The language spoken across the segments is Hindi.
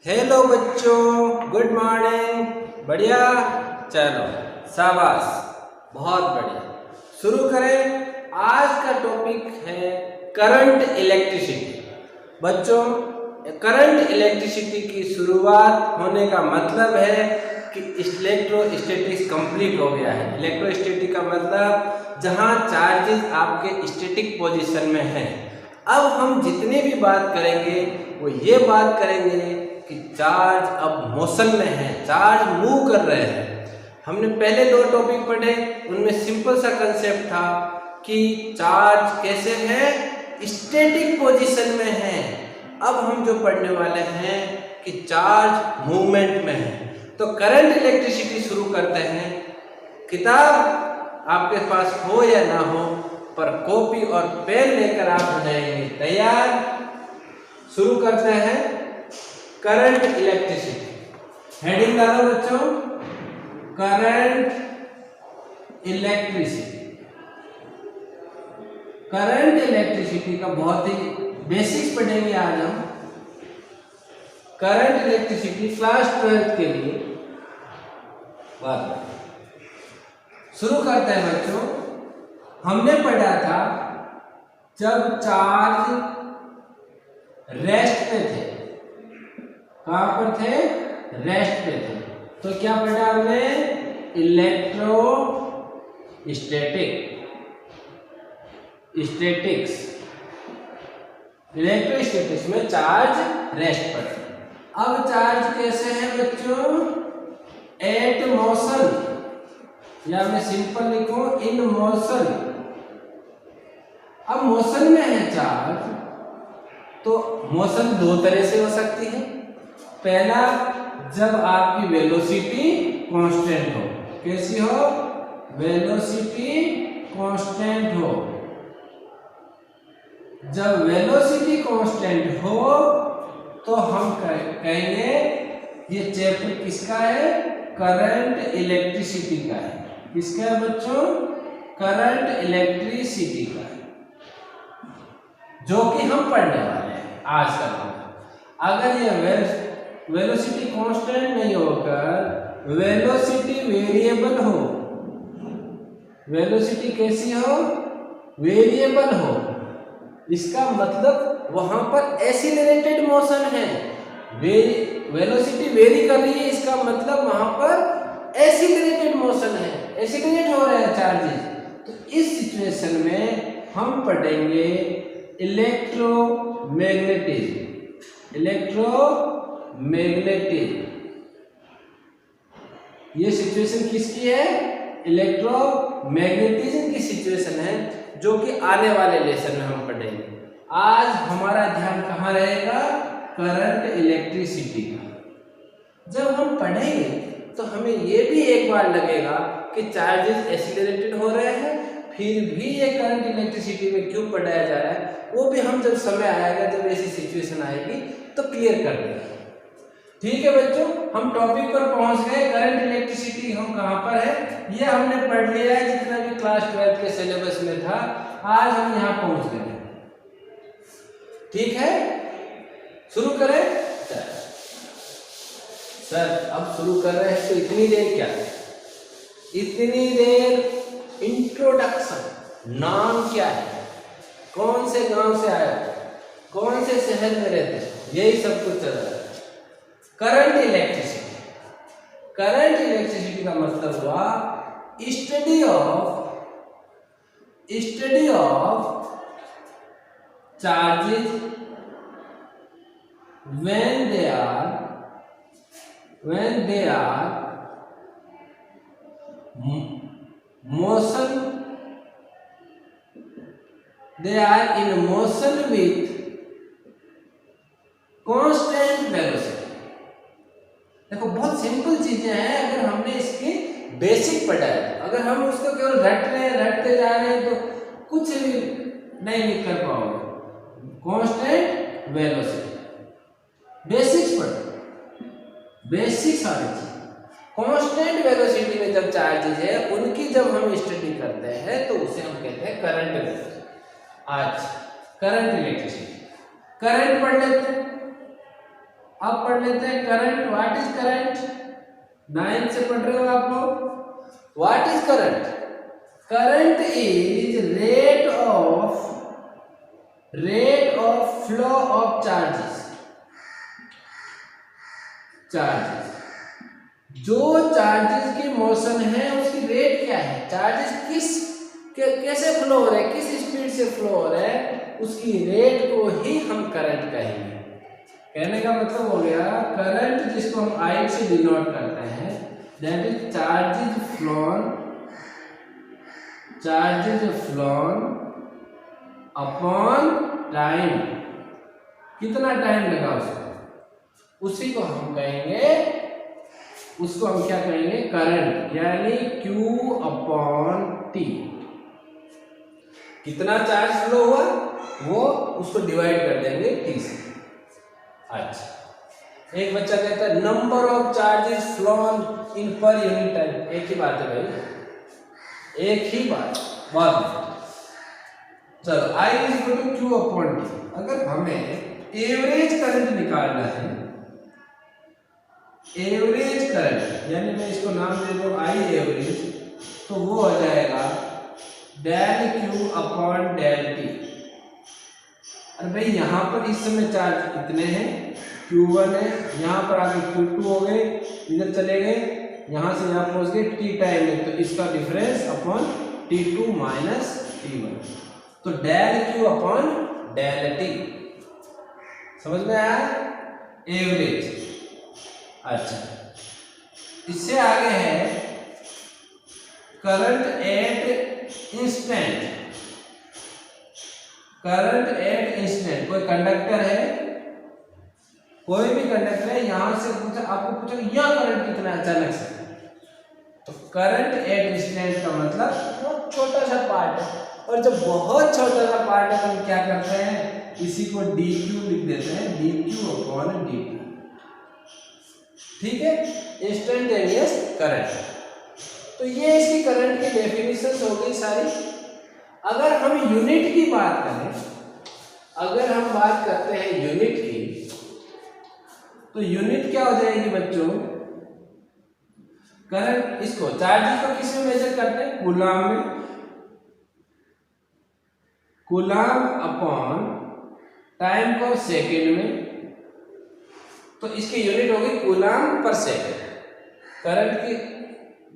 हेलो बच्चों, गुड मॉर्निंग। बढ़िया, चलो शाबाश, बहुत बढ़िया। शुरू करें। आज का टॉपिक है करंट इलेक्ट्रिसिटी। बच्चों, करंट इलेक्ट्रिसिटी की शुरुआत होने का मतलब है कि इलेक्ट्रोस्टैटिक्स कंप्लीट हो गया है। इलेक्ट्रोस्टैटिक का मतलब जहां चार्जेस आपके स्टैटिक पोजीशन में हैं। अब हम जितने भी बात करेंगे वो ये बात करेंगे कि चार्ज अब मोशन में है, चार्ज मूव कर रहे हैं। हमने पहले दो टॉपिक पढ़े, उनमें सिंपल सा कंसेप्ट था कि चार्ज कैसे है, स्टैटिक पोजीशन में है। अब हम जो पढ़ने वाले हैं कि चार्ज मूवमेंट में है। तो करंट इलेक्ट्रिसिटी शुरू करते हैं। किताब आपके पास हो या ना हो, पर कॉपी और पेन लेकर आप हो जाएंगे तैयार। शुरू करते हैं करंट इलेक्ट्रिसिटी। हेडिंग डालो बच्चों, करंट इलेक्ट्रिसिटी। करंट इलेक्ट्रिसिटी का बहुत ही बेसिक्स पढ़ेंगे आज हम। करंट इलेक्ट्रिसिटी क्लास 12 के लिए बात शुरू करते हैं बच्चों। हमने पढ़ा था जब चार्ज रेस्ट पे थे, कहां पर थे, रेस्ट पे थे, तो क्या पढ़ा हमने, इलेक्ट्रोस्टैटिक्स में चार्ज रेस्ट पर थे। अब चार्ज कैसे है बच्चों, एट मोशन, या मैं सिंपल लिखूं इन मोशन। अब मोशन में है चार्ज, तो मोशन दो तरह से हो सकती है। पहला, जब आपकी वेलोसिटी कांस्टेंट हो। कैसी हो, वेलोसिटी कांस्टेंट हो। जब वेलोसिटी कांस्टेंट हो तो हम कहेंगे ये चैप्टर किसका है, करंट इलेक्ट्रिसिटी का है। किसका है बच्चों, करंट इलेक्ट्रिसिटी का है, जो कि हम पढ़ने वाले हैं आज का दिन। अगर ये वेलोसिटी कांस्टेंट नहीं होकर वेलोसिटी वेरिएबल हो, वेलोसिटी कैसी हो, वेरिएबल हो, इसका मतलब वहां पर एक्सीलरेटेड मोशन है। वेलोसिटी वेरी कर रही है, इसका मतलब वहां पर एक्सीलरेटेड मोशन है, एक्सीलरेट हो रहे हैं चार्जेस। तो इस सिचुएशन में हम पढ़ेंगे इलेक्ट्रोमैग्नेटिज्म। ये सिचुएशन किसकी है, इलेक्ट्रोमैग्नेटिज्म की सिचुएशन है, जो कि आने वाले लेसन में हम पढ़ेंगे। आज हमारा ध्यान कहाँ रहेगा, करंट इलेक्ट्रिसिटी का। जब हम पढ़ेंगे तो हमें ये भी एक बार लगेगा कि चार्जेस एक्सीलरेटेड हो रहे हैं, फिर भी ये करंट इलेक्ट्रिसिटी में क्यों पढ़ाया जा रहा है, वो भी हम जब समय आएगा, जब ऐसी सिचुएशन आएगी तो क्लियर कर देंगे। ठीक है बच्चों, हम टॉपिक पर पहुंच गए। करंट इलेक्ट्रिसिटी हम कहां पर है, ये हमने पढ़ लिया है, जितना भी क्लास 12 के सिलेबस में था। आज हम यहां पहुंच गए। ठीक है, शुरू करें। सर अब शुरू कर रहे हैं तो इतनी देर क्या, इतनी देर इंट्रोडक्शन। नाम क्या है, कौन से गांव से आया, कौन से शहर में रहते, यही सब कुछ चल रहा है। करंट इलेक्ट्रिसिटी, करंट इलेक्ट्रिसिटी का मतलब हुआ study of charges when they are motion, they are in motion with constant velocity। देखो बहुत सिंपल चीजें हैं, अगर हमने इसकी बेसिक पढ़ा है, अगर हम उसको केवल रटते जा रहे हैं तो कुछ भी नहीं लिख कर पाओगे। कांस्टेंट वेलोसिटी, बेसिक्स पढ़ो, बेसिक सारी चीज। कांस्टेंट वेलोसिटी में जब चार्जेस है उनकी जब हम स्टडी करते हैं तो उसे हम कहते हैं करंट वेलोसिटी। आज करंट इलेक्ट्रिसिटी, करंट पढ़ लेते हैं। अब पढ़ लेते हैं करंट। What is current? 9 से पढ़ रहे हो आप लोग। What is current? Current is rate of flow of charges. जो चार्जेस की मोशन है उसकी रेट क्या है, चार्जेस कैसे फ्लो हो रहे हैं, किस स्पीड से फ्लो हो रहे हैं, उसकी रेट को ही हम करंट कहेंगे। कहने का मतलब हो गया करंट जिसको हम I से डिनोट करते हैं, that is charges phloem upon time. कितना टाइम लगा उसको, उसी को हम कहेंगे, उसको हम क्या कहेंगे, करंट, यानी Q अपॉन T। कितना चार्ज फ्लो हुआ वो उसको डिवाइड कर देंगे T से। अच्छा, एक बच्चा कहता है number of charges flown in per unit time. एक ही बात है भाई, एक ही बात, बहुत। चलो I is equal to Q upon T। अगर हमें एवरेज करंट निकालना है, एवरेज करंट, यानी मैं इसको नाम दे दूं I एवरेज, तो वो हो जाएगा del Q upon del T। अरे भाई यहाँ पर इस समय चार्ज कितने हैं, Q1 है, यहाँ पर आगे Q2 हो गए, इधर चले गए, यहाँ से यहाँ पहुँच गए T टाइम में, तो इसका difference upon T2 minus T1, तो del Q upon del T। समझ में आया एवरेज। अच्छा, इससे आगे है current at instant. Current at instant, कोई कंडक्टर है, कोई भी कंडक्टर है, यहां से पूछा, आपको पूछा यह करंट कितना है अचानक से, तो करंट एट इंस्टेंट का मतलब बहुत छोटा सा पार्ट है, और जब बहुत छोटा सा पार्ट है तो हम क्या करते हैं, इसी को dq लिख देते हैं, dq अपॉन dt। ठीक है, इंस्टेंटेनियस करंट। तो ये इसकी करंट की डेफिनेशन हो गई सारी। अगर हम यूनिट की बात करें, अगर हम बात करते हैं यूनिट की, तो यूनिट क्या हो जाएगी बच्चों, करंट, इसको चार्ज को किस में मेजर करते हैं, कूलाम में, कूलाम अपॉन टाइम को सेकेंड में, तो इसकी यूनिट होगी कूलाम पर सेकेंड।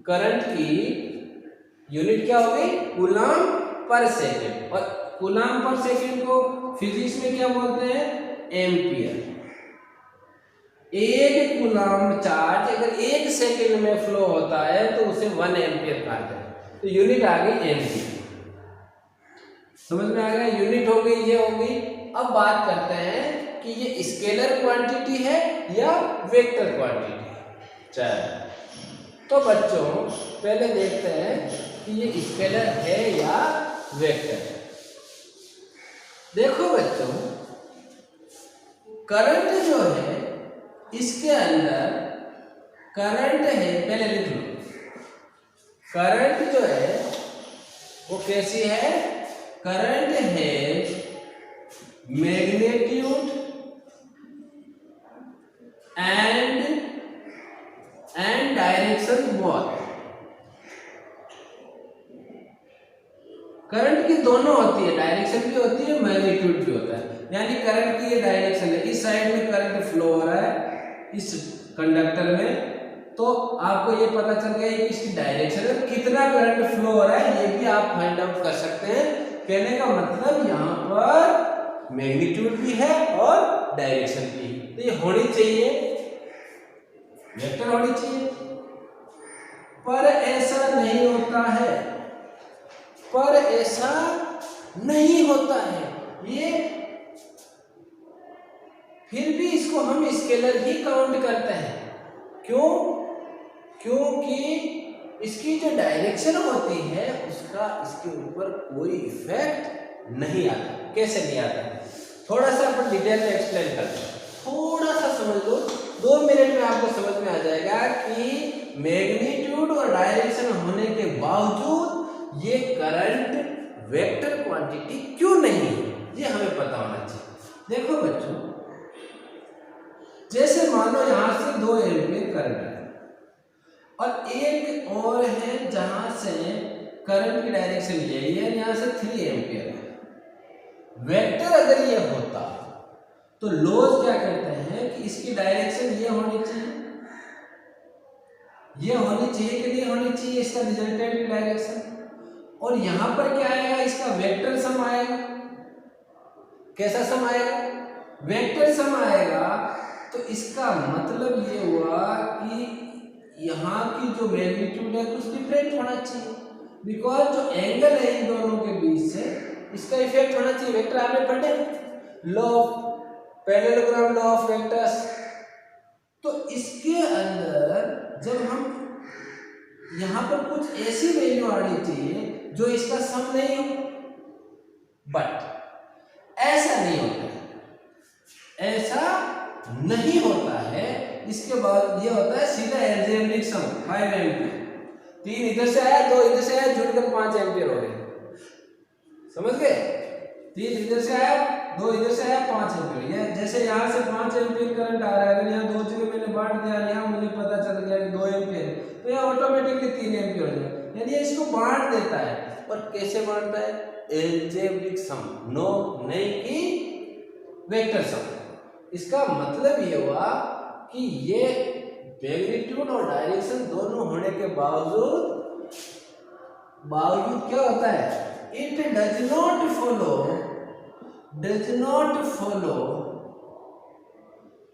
करंट की यूनिट क्या होगी, कूलाम पर सेकेंड, और कूलाम पर सेकेंड को फिजिक्स में क्या बोलते हैं, एम्पियर। एक कूलाम चार्ज अगर 1 सेकेंड में फ्लो होता है तो उसे 1 एम्पियर कहते हैं, तो यूनिट आ गई एम्पियर। समझ में आ गया, यूनिट हो गई, ये हो गई। अब बात करते हैं कि ये स्केलर क्वांटिटी है या वेक्टर क्वांटिटी है। चलो, तो बच्चों पहले देखते हैं कि ये स्केलर है या वेक्टर है। देखो बच्चों, करंट जो है, इसके अंदर करंट है, पहले लिख लो, करंट जो है वो कैसी है, करंट है magnitude and direction both. Current की दोनों होती है, डायरेक्शन भी होती है, मैग्नीट्यूड भी होता है। यानी करंट की ये डायरेक्शन है, इस साइड में करंट फ्लो हो रहा है इस कंडक्टर में, तो आपको ये पता चल गया कि इसकी डायरेक्शन में कितना करंट फ्लो हो रहा है, ये भी आप फाइंड आउट कर सकते हैं। कहने का मतलब यहाँ पर मैग्नीट्यूड भी है और डायरेक्शन भी, तो ये होनी चाहिए, वेक्टर होनी चाहिए, पर ऐसा नहीं होता है, पर ऐसा नहीं होता है ये, फिर भी इसको हम स्केलर ही काउंट करते हैं। क्यों? क्योंकि इसकी जो डायरेक्शन होती है उसका इसके ऊपर कोई इफेक्ट नहीं आता। कैसे नहीं आता, थोड़ा सा अपन डिटेल में एक्सप्लेन करते हैं, थोड़ा सा समझ लो, 2 मिनट में आपको समझ में आ जाएगा कि मैग्नीट्यूड और डायरेक्शन होने के बावजूद ये करंट वेक्टर क्वांटिटी क्यों नहीं है, ये हमें पता होना चाहिए। देखो बच्चों, जैसे मान लो यहाँ से 2 एम्पीयर करंट है और एक और है जहां से करंट की डायरेक्शन यही है, यहाँ से 3 एम्पीयर है। वेक्टर अगर ये होता तो लॉज क्या कहते हैं कि इसकी डायरेक्शन ये होनी चाहिए, ये होनी चाहिए कि नहीं होनी चाहिए, इसका रिजल्टेंट की डायरेक्शन। और यहां पर क्या आएगा, इसका वेक्टर सम आएगा। कैसा सम आएगा? वेक्टर सम आएगा। तो इसका मतलब ये हुआ कि यहाँ की जो मैग्नीट्यूड है कुछ डिफरेंट होना चाहिए, बिकॉज जो एंगल है इन दोनों के बीच से इसका इफेक्ट होना चाहिए। वेक्टर आपने पढ़े law of parallelogram, law of vectors. तो इसके अंदर जब हम यहाँ पर कुछ ऐसी वैल्यू आनी चाहिए जो इसका सम नहीं हो, बट ऐसा नहीं होता है, ऐसा नहीं होता है। इसके बाद ये होता है सीधा एल्जेब्रिक सम 5 एम्पीयर, 3 इधर से आया 2 इधर से आया, जुड़कर 5 एम्पीयर हो गए। समझ गए? 3 इधर से आया 2 इधर से आया, 5 एम्पीयर। ये जैसे यहाँ से 5 एम्पीयर करंट आ रहा है, अगर यहाँ 2 जगह मैंने बांट दिया, यहाँ मुझे पता चल गया कि 2 एम्पीयर, तो यहाँ ऑटोमेटिकली 3 एम्पीयर हो जाएगा, यानी इसको बांट देता है। और कैसे बांटता है? एल्जेब्रिक सम, नो नहीं कि वेक्टर सम। इसका मतलब ये हुआ कि ये मैग्नीट्यूड और डायरेक्शन दोनों होने के बावजूद क्या होता है? It does not follow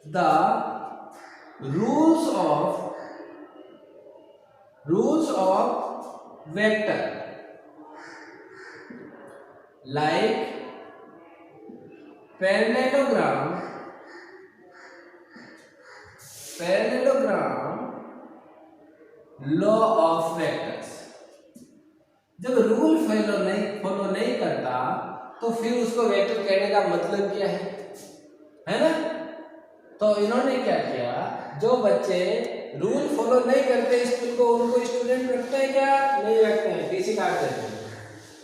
the rules of vector, like parallelogram, law of vectors. जब रूल फॉलो नहीं करता तो फिर उसको वेक्टर कहने का मतलब क्या है ना? तो इन्होंने क्या किया, जो बच्चे रूल फॉलो नहीं करते स्कूल को, उनको स्टूडेंट रखते हैं क्या? नहीं रखते हैं, टीसी काट देते हैं।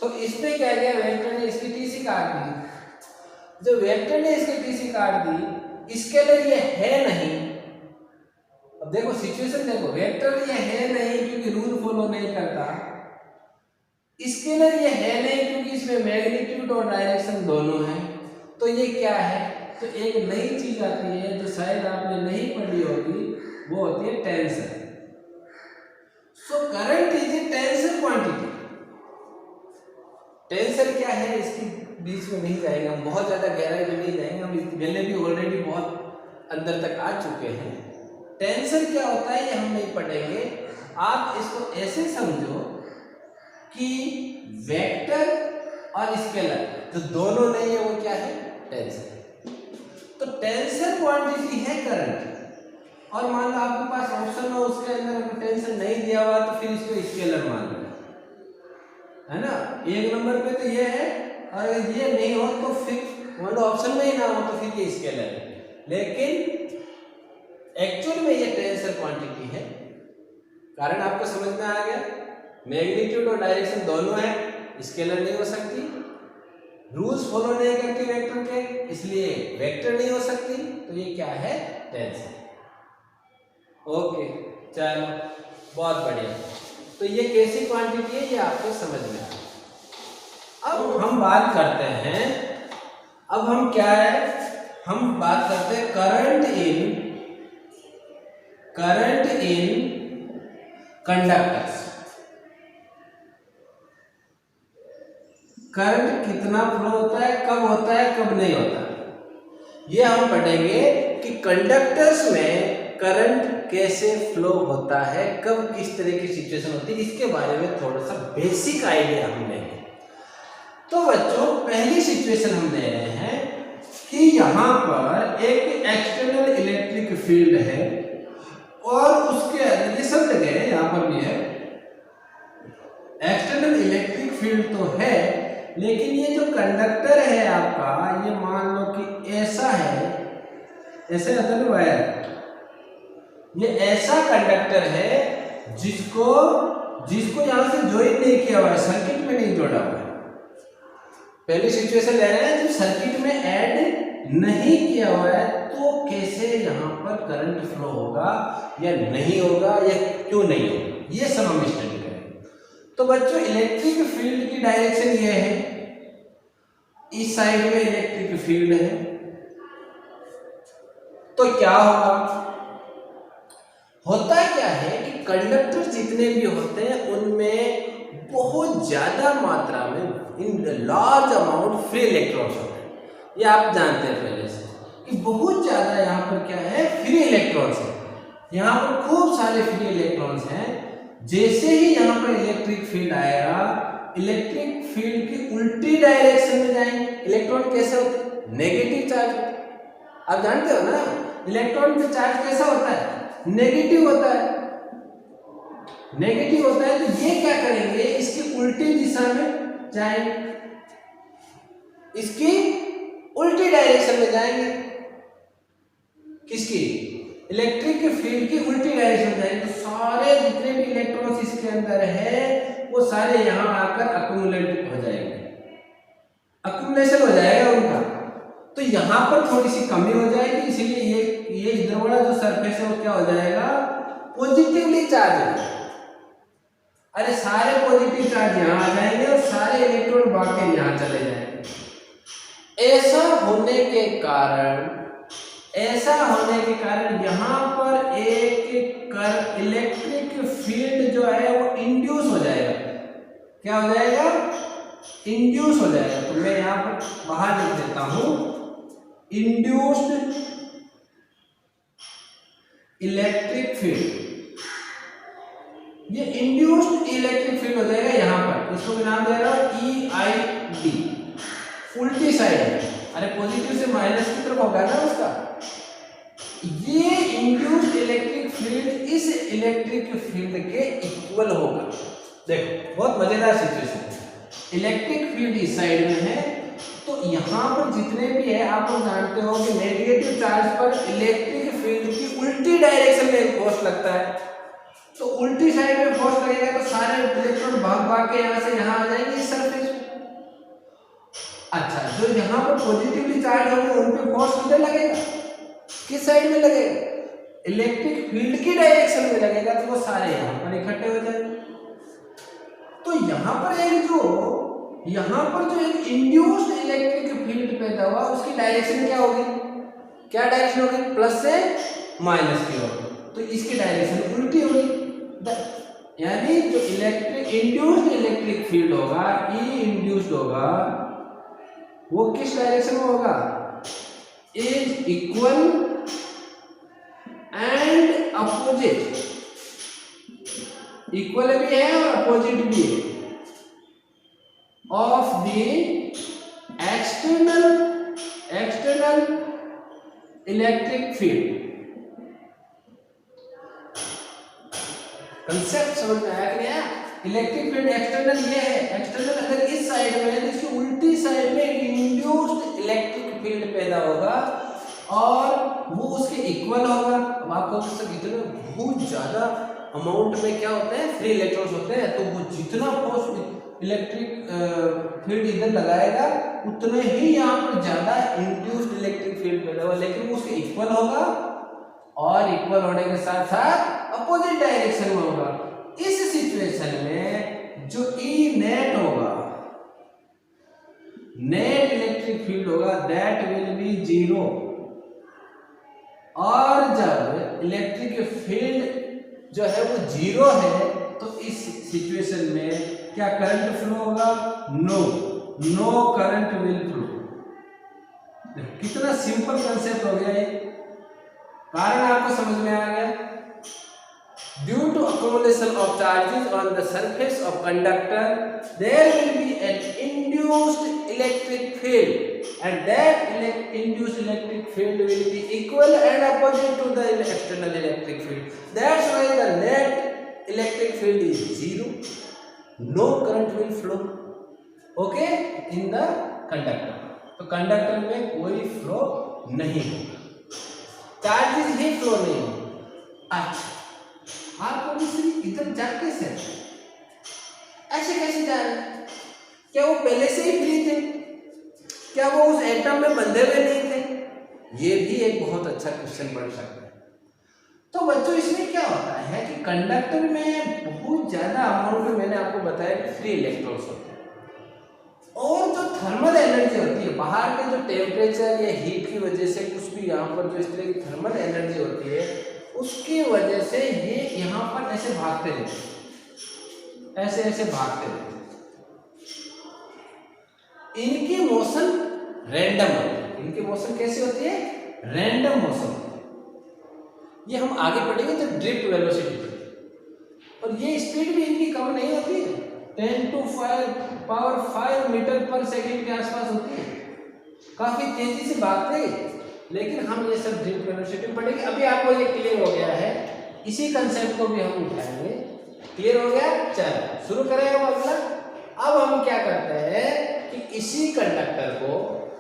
तो इसने क्या किया, वेक्टर ने इसकी टीसी काट दी। जो वेक्टर ने इसकी टीसी काट दी, इसके लिए ये है नहीं। अब देखो सिचुएशन देखो, वेक्टर ये है नहीं क्योंकि रूल फॉलो नहीं करता, इसके लिए ये है नहीं क्योंकि इसमें मैग्नीट्यूड और डायरेक्शन दोनों है। तो ये क्या है? तो एक नई चीज आती है जो शायद आपने नहीं पढ़ी होगी, वो होती है tensor. So current is a tensor quantity. Tensor क्या है, इसके बीच में नहीं जाएंगे हम, बहुत ज्यादा गहराई में नहीं जाएंगे हम, पहले भी ऑलरेडी बहुत अंदर तक आ चुके हैं। टेंसर क्या होता है ये हम नहीं पढ़ेंगे। आप इसको ऐसे समझो कि वेक्टर और स्केलर जो दोनों नहीं है वो क्या है? टेंसर। तो टेंसर क्वांटिटी है करंट। और मान लो आपके पास ऑप्शन हो, उसके अंदर टेंसर नहीं दिया हुआ तो फिर इसको स्केलर मान लो, है ना? 1 नंबर पे तो ये है, और अगर ये नहीं हो तो फिर मान लो ऑप्शन में ही ना हो तो फिर ये स्केलर है। लेकिन एक्चुअल में ये टेंसर क्वांटिटी है। कारण आपको समझ में आ गया, मैग्नीट्यूड और डायरेक्शन दोनों है, स्केलर नहीं हो सकती। रूल्स फॉलो नहीं करती वेक्टर के, इसलिए वेक्टर नहीं हो सकती। तो ये क्या है? टेंसर। ओके, चलो बहुत बढ़िया। तो ये कैसी क्वांटिटी है ये आपको समझ में आ। अब हम बात करते हैं, अब हम क्या है, हम बात करते हैं करंट इन कंडक्टर्स। करंट कितना फ्लो होता है, कब होता है, कब नहीं होता, ये हम पढ़ेंगे कि कंडक्टर्स में करंट कैसे फ्लो होता है, कब किस तरह की सिचुएशन होती है, इसके बारे में थोड़ा सा बेसिक आइडिया हम लेंगे। तो बच्चों पहली सिचुएशन हम ले रहे हैं कि यहाँ पर एक एक्सटर्नल इलेक्ट्रिक फील्ड है और उसके अंदर ये सब जगह है, यहाँ पर भी है एक्सटर्नल इलेक्ट्रिक फील्ड तो है, लेकिन ये जो कंडक्टर है आपका, ये मान लो कि ऐसा है, ऐसे आता है वायर, ये ऐसा कंडक्टर है जिसको यहां से ज्वाइन नहीं किया हुआ है, सर्किट में नहीं जोड़ा हुआ है। पहली सिचुएशन ले रहे हैं जब सर्किट में ऐड नहीं किया हुआ है तो कैसे यहाँ पर करंट फ्लो होगा या नहीं होगा या क्यों नहीं होगा, ये सब हम स्टडी करेंगे। तो बच्चों इलेक्ट्रिक फील्ड की डायरेक्शन ये है, इस साइड में इलेक्ट्रिक फील्ड है, तो क्या होगा, होता क्या है कि कंडक्टर जितने भी होते हैं उनमें बहुत ज्यादा मात्रा में in large amount free electrons होते हैं। ये आप जानते हैं पहले से कि बहुत ज्यादा यहाँ पर क्या है, फ्री इलेक्ट्रॉन्स है। यहाँ पर खूब सारे फ्री इलेक्ट्रॉन्स हैं। जैसे ही यहाँ पर इलेक्ट्रिक फील्ड आएगा, इलेक्ट्रिक फील्ड की उल्टी डायरेक्शन में जाएंगे। इलेक्ट्रॉन कैसे होते हैं, नेगेटिव चार्ज होते हैं। आप जानते हो ना इलेक्ट्रॉन का चार्ज कैसा होता है, नेगेटिव होता है। नेगेटिव होता है तो ये क्या करेंगे, इसकी उल्टी दिशा में जाएंगे, इसकी उल्टी डायरेक्शन में जाएंगे। किसकी, इलेक्ट्रिक फील्ड की उल्टी डायरेक्शन में जाएंगे। तो सारे जितने भी इलेक्ट्रॉन्स इसके अंदर है वो सारे यहां आकर अक्यूमुलेट हो जाएंगे, अक्यूमुलेशन हो जाएगा उनका। तो यहाँ पर थोड़ी सी कमी हो जाएगी, इसीलिए ये इधर वाला जो सरफेस है वो क्या हो जाएगा, पॉजिटिवली चार्ज हो जाएगा। अरे सारे पॉजिटिव चार्ज यहाँ आ जाएंगे और सारे इलेक्ट्रॉन बाकी यहाँ चले जाएंगे। ऐसा होने के कारण यहाँ पर एक इलेक्ट्रिक फील्ड जो है वो इंड्यूस हो जाएगा। क्या हो जाएगा, इंड्यूस हो जाएगा। तो मैं यहाँ पर बाहर लिख देता हूं, इंड्यूस्ड इलेक्ट्रिक फील्ड। ये इंड्यूस्ड इलेक्ट्रिक फील्ड हो जाएगा यहाँ पर, इसको नाम दे रहा हूं EID, उल्टी साइड है। अरे पॉजिटिव से माइनस की तरफ होगा ना उसका। ये इंड्यूस्ड इलेक्ट्रिक फील्ड इस इलेक्ट्रिक फील्ड के इक्वल होगा। देखो बहुत मजेदार सिचुएशन है। इलेक्ट्रिक फील्ड इस साइड में है, तो यहाँ पर जितने भी है आप लोग जानते हो कि नेगेटिव चार्ज पर इलेक्ट्रिक फील्ड की उल्टी डायरेक्शन में फोर्स लगता है। तो उल्टी साइड में फोर्स लगेगा तो सारे इलेक्ट्रॉन भाग के यहाँ से यहाँ आ जाएंगे इस सरफेस पे। अच्छा, जो यहाँ पर पॉजिटिवली चार्ज होंगे उन पे फोर्स किधर लगेगा, किस साइड में लगेगा, इलेक्ट्रिक फील्ड की डायरेक्शन में लगेगा। तो वो सारे यहाँ पर इकट्ठे हो जाएंगे। तो यहाँ पर जो एक इंड्यूस्ड इलेक्ट्रिक फील्ड पैदा हुआ उसकी डायरेक्शन क्या होगी, क्या डायरेक्शन होगी, प्लस से माइनस की होगी। तो इसकी डायरेक्शन उल्टी होगी। यानी जो इंड्यूस्ड इलेक्ट्रिक फील्ड होगा, ई इंड्यूस्ड होगा, वो किस डायरेक्शन में होगा, is equal and opposite. Equal भी है और अपोजिट भी है of the external electric field. Concept समझ में आया कि नहीं? इलेक्ट्रिक फील्ड एक्सटर्नल ये है, एक्सटर्नल अगर इस साइड में है तो इसकी उल्टी साइड में इंड्यूस्ड इलेक्ट्रिक फील्ड पैदा होगा और वो उसके इक्वल होगा। अब आपको इतने बहुत ज्यादा अमाउंट में क्या होते हैं, फ्री इलेक्ट्रॉन्स होते हैं, तो वो जितना फोर्स इलेक्ट्रिक फील्ड इधर लगाएगा उतने ही यहाँ पर ज्यादा इंड्यूस्ड इलेक्ट्रिक फील्ड पैदा होगा, लेकिन वो उसके इक्वल होगा और इक्वल होने के साथ साथ अपोजिट डायरेक्शन में होगा। इस सिचुएशन में जो ई नेट होगा, नेट इलेक्ट्रिक फील्ड होगा, दैट विल बी 0। और जब इलेक्ट्रिक फील्ड जो है वो 0 है तो इस सिचुएशन में क्या करंट फ्लो होगा, नो करंट विल फ्लो। कितना सिंपल कंसेप्ट हो गया ये, कारण आपको समझ में आ गया। Due to accumulation of charges on the surface of conductor, there will be an induced electric field, and that induced electric field will be equal and opposite to the external electric field. That's why the net electric field is 0. No current will flow. Okay, in the conductor. तो कंडक्टर में कोई फ्लो नहीं होगा, चार्जेस ही फ्लो नहीं होगा। अच्छा, आपको इधर जा कैसे, ऐसे कैसे जा रहे हैं? क्या वो पहले से ही फ्री थे? क्या वो उस एटम में बंधे हुए नहीं थे? ये भी एक बहुत अच्छा क्वेश्चन बन सकता है। तो बच्चों इसमें क्या होता है कि कंडक्टर में बहुत ज्यादा अमाउंट में, मैंने आपको बताया कि फ्री इलेक्ट्रॉन्स होते हैं, और जो थर्मल एनर्जी होती है, बाहर के जो टेम्परेचर या हीट की वजह से कुछ भी यहाँ पर जो इस तरह की थर्मल एनर्जी होती है, उसकी वजह से ये यहाँ पर ऐसे भागते रहते हैं, ऐसे ऐसे भागते रहते हैं। इनकी मोशन रैंडम होती है। इनकी मोशन कैसी होती है? Random motion. ये हम आगे पढ़ेंगे तो ड्रिफ्ट वेलोसिटी, और ये स्पीड भी इनकी कम नहीं होती है, 10⁵ मीटर पर सेकंड के आसपास होती है, काफी तेजी से भागते हैं। लेकिन हम ये सब ड्रिफ्ट वेलोसिटी पढ़ेंगे। अभी आपको ये क्लियर हो गया है, इसी कंसेप्ट को भी हम उठाएंगे। क्लियर हो गया? चलो शुरू करें हम अगला। अब हम क्या करते हैं कि इसी कंडक्टर को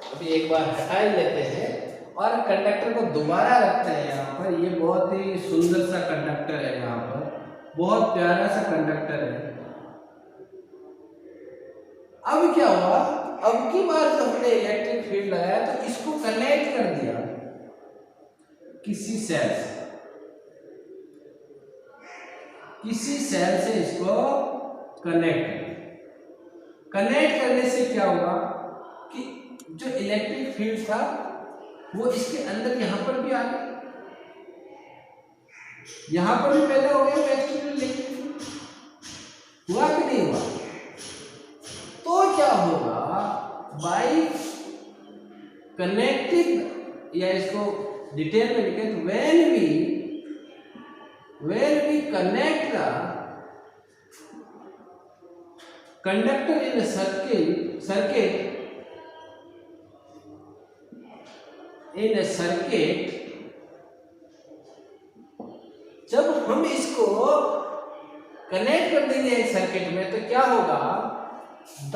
अभी एक बार हटा ही लेते हैं और कंडक्टर को दोबारा रखते हैं यहाँ पर। ये बहुत ही सुंदर सा कंडक्टर है, यहाँ पर बहुत प्यारा सा कंडक्टर है। अब क्या हुआ, अब की बार जब हमने इलेक्ट्रिक फील्ड लगाया तो इसको कनेक्ट कर दिया किसी सेल से, किसी सेल से इसको कनेक्ट करने से क्या हुआ कि जो इलेक्ट्रिक फील्ड था वो इसके अंदर यहां पर भी आ गया, यहां पर भी पैदा हो गया एक्सटर्नल इलेक्ट्रिक फील्ड। हुआ कि नहीं हुआ? तो क्या होगा, बाई कनेक्टिंग, या इसको डिटेल में लिखे तो when we connect the conductor in a circuit, जब हम इसको कनेक्ट कर देंगे एक सर्किट में तो क्या होगा, the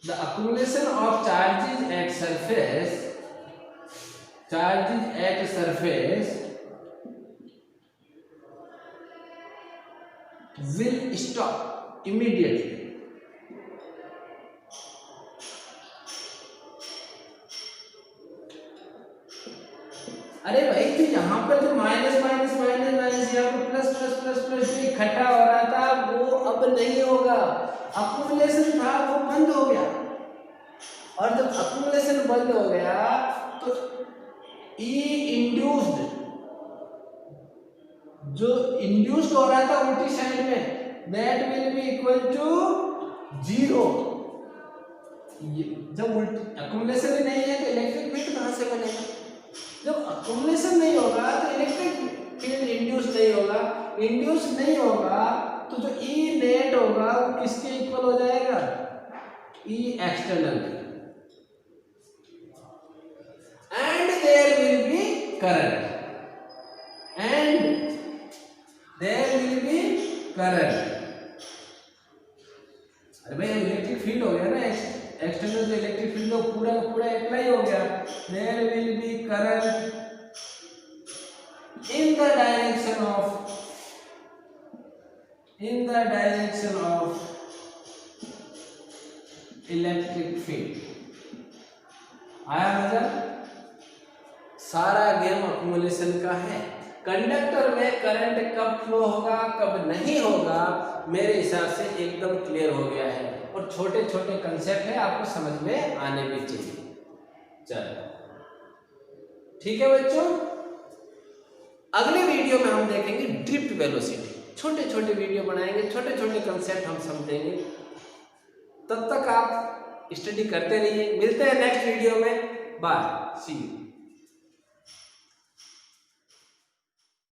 accumulation of charges at surface will stop immediately. अरे भाई, तो यहाँ पर जो माइनस माइनस माइनस माइनस यहाँ पर प्लस प्लस प्लस प्लस जो इकट्ठा हो रहा था वो अब नहीं होगा। अक्यूमुलेशन था वो बंद हो गया, और जब अक्यूमुलेशन बंद हो गया तो ई इंड्यूस्ड, जो इंड्यूस्ड हो रहा था उल्टी साइड में, that will be equal to 0। जब अक्यूमुलेशन ही नहीं है तो इलेक्ट्रिक फील्ड कहां से बनेगा? जब अक्यूमुलेशन नहीं होगा तो इलेक्ट्रिक फील्ड इंड्यूस नहीं होगा। इंड्यूस नहीं होगा तो जो ई नेट होगा वो किसके इक्वल हो जाएगा? E external. And there will be current, अरे भाई इलेक्ट्रिक फील्ड हो गया ना, एक्सटर्नल जो इलेक्ट्रिक फील्ड हो पूरा पूरा अप्लाई हो गया। There will be current in the direction of electric field. आया मजा? सारा गेम अक्यूमुलेशन का है। कंडक्टर में करंट कब फ्लो होगा कब नहीं होगा मेरे हिसाब से एकदम क्लियर हो गया है, और छोटे छोटे कंसेप्ट है, आपको समझ में आने भी चाहिए। चलो ठीक है बच्चों, अगले वीडियो में हम देखेंगे ड्रिफ्ट वेलोसिटी। छोटे छोटे वीडियो बनाएंगे, छोटे छोटे कंसेप्ट हम समझेंगे। तब तक आप स्टडी करते रहिए। मिलते हैं नेक्स्ट वीडियो में। Bye, see you.